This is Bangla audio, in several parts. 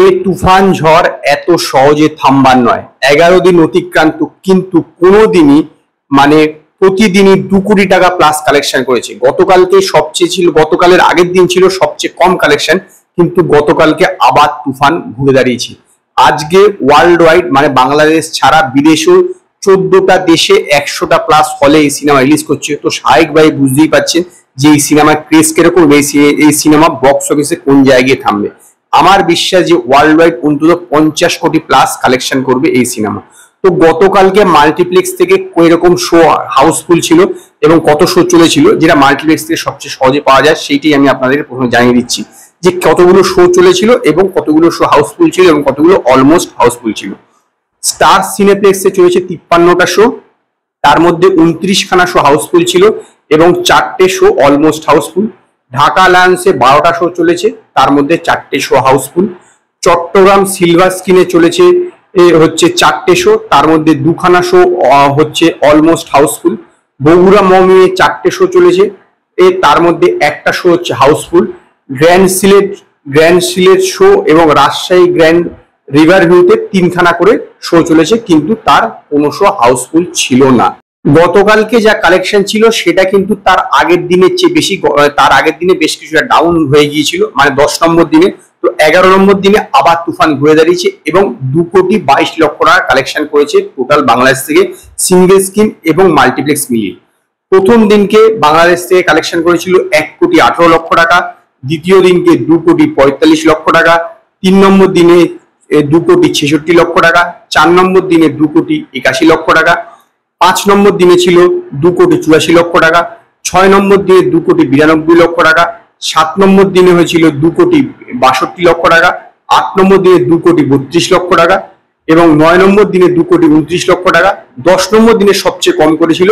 এ তুফান ঝড় এত সহজে থামবার নয়। 11 দিন অতিক্রান্ত, কিন্তু কোনোদিনই মানে প্রতিদিনই 2 কোটি টাকা প্লাস কালেকশন করেছে। গতকালকে সবচেয়ে ছিল, গতকালের আগের দিন ছিল সবচেয়ে কম কালেকশন, কিন্তু গতকালকে আবার তুফান ঘুরে দাঁড়িয়েছে। আজকে ওয়ার্ল্ড ওয়াইড মানে বাংলাদেশ ছাড়া বিদেশেও 14টা দেশে 100টা প্লাস হলে এই সিনেমা রিলিজ করছে। তো স্বাভাবিকভাবে বুঝতেই পারছেন যে এই সিনেমার ক্রেজ কিরকম, এই সিনেমা বক্স অফিসে কোন জায়গায় থামবে। আমার বিশ্বাস যে ওয়ার্ল্ড ওয়াইড অন্তত 50 কোটি প্লাস কালেকশন করবে এই সিনেমা। তো গতকালকে মাল্টিপ্লেক্স থেকে এরকম শো হাউসফুল ছিল এবং কত শো চলেছিল, যেটা মাল্টিপ্লেক্স থেকে সবচেয়ে সহজে পাওয়া যায়, সেইটাই আমি আপনাদের প্রথমে জানিয়ে দিচ্ছি যে কতগুলো শো চলেছিল এবং কতগুলো শো হাউসফুল ছিল এবং কতগুলো অলমোস্ট হাউসফুল ছিল। স্টার সিনেপ্লেক্সে চলেছে 53টা শো, তার মধ্যে 29খানা শো হাউসফুল ছিল এবং 4টে শো অলমোস্ট হাউসফুল। ঢাকা লায়ন্সে 12টা শো চলেছে, তার মধ্যে 4টে শো হাউসফুল। চট্টগ্রাম সিলভার স্ক্রিনে চলেছে হচ্ছে 4টে শো, তার মধ্যে 2খানা শো হচ্ছে অলমোস্ট হাউসফুল। বগুড়া মমিয়ে 4টে শো চলেছে, তার মধ্যে একটা শো হচ্ছে হাউসফুল। গ্র্যান্ড সিলেট শো এবং রাজশাহী গ্র্যান্ড রিভার ভিউতে 3খানা করে শো চলেছে, কিন্তু তার কোনো শো হাউসফুল ছিল না। গতকালকে যা কালেকশন ছিল সেটা কিন্তু তার আগের দিনের চেয়ে বেশি, তার আগের দিনে বেশ কিছুটা ডাউন হয়ে গিয়েছিল, মানে 10 নম্বর দিনে। তো 11 নম্বর দিনে আবার তুফান ঘুরে দাঁড়িয়েছে এবং 2,22,00,000 টাকা কালেকশন করেছে টোটাল বাংলাদেশ থেকে, সিঙ্গেল স্ক্রিন এবং মাল্টিপ্লেক্স মিলিয়ে। প্রথম দিনকে বাংলাদেশ থেকে কালেকশন করেছিল 1,18,00,000 টাকা, দ্বিতীয় দিনকে 2,45,00,000 টাকা, 3 নম্বর দিনে 2,66,00,000 টাকা, 4 নম্বর দিনে 2,81,00,000 টাকা, 5 নম্বর দিনে ছিল 2,84,00,000 টাকা, 6 নম্বর দিনে 2,92,00,000 টাকা, 7 নম্বর দিনে হয়েছিল 2,62,00,000 টাকা, 8 নম্বর দিনে 2,32,00,000 টাকা এবং 9 নম্বর দিনে 2,29,00,000 টাকা। 10 নম্বর দিনে সবচেয়ে কম করেছিল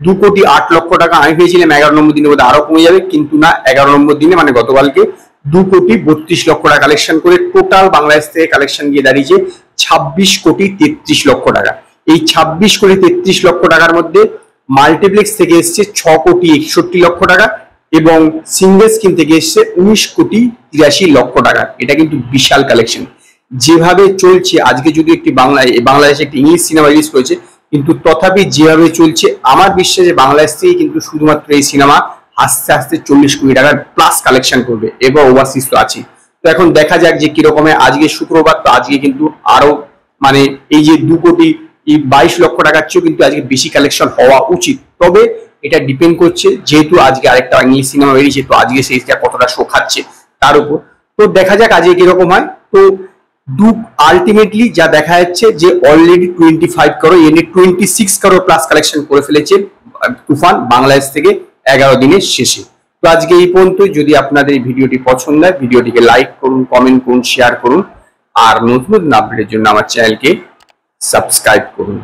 2,08,00,000 টাকা। আমি ভেবেছিলাম 11 নম্বর দিনে বোধহয় আরো কমে যাবে, কিন্তু না, 11 নম্বর দিনে মানে গতকালকে 2,32,00,000 টাকা কালেকশন করে টোটাল বাংলাদেশ থেকে কালেকশন গিয়ে দাঁড়িয়েছে 26,33,00,000 টাকা। এই 26,33,00,000 টাকার মধ্যে মাল্টিপ্লেক্স থেকে এসছে 6,61,00,000 টাকা এবং সিঙ্গেল স্ক্রিন থেকে এসছে 19,83,00,000 টাকা। এটা কিন্তু বিশাল কালেকশন। যেভাবে চলছে আজকে, যদি একটি বাংলাদেশে একটি ইংলিশ সিনেমা রিলিজ করেছে, কিন্তু তথাপি যেভাবে চলছে আমার বিশ্বাস যে বাংলাদেশ থেকে কিন্তু শুধুমাত্র এই সিনেমা আস্তে আস্তে 40 কোটি টাকার প্লাস কালেকশন করবে এবং ওভারসিজ তো আছে। তো এখন দেখা যাক যে কিরকমের। আজকে শুক্রবার, তো আজকে কিন্তু আরো মানে এই যে 2,22,00,000 টাকার চেয়েও কিন্তু আজকে বেশি কালেকশন হওয়া উচিত। তবে এটা ডিপেন্ড করছে, যেহেতু আজকে আরেকটা ইংলিশ সিনেমা বেরিয়েছে, তো আজকে সেইটা কতটা শো খাচ্ছে তার উপর। তো দেখা যাক আজকে কিরকম হয়। তো আলটিমেটলি যা দেখা যাচ্ছে যে already 25 crore, 26 crore plus collection করে ফেলেছে তুফান বাংলাদেশ থেকে 11 দিনের শেষে। তো আজকে এই পর্যন্ত। যদি আপনাদের এই ভিডিওটি পছন্দ হয়, ভিডিওটিকে লাইক করুন, কমেন্ট করুন, শেয়ার করুন, আর নতুন আপডেটের জন্য আমার চ্যানেলকে সাবস্ক্রাইব করুন।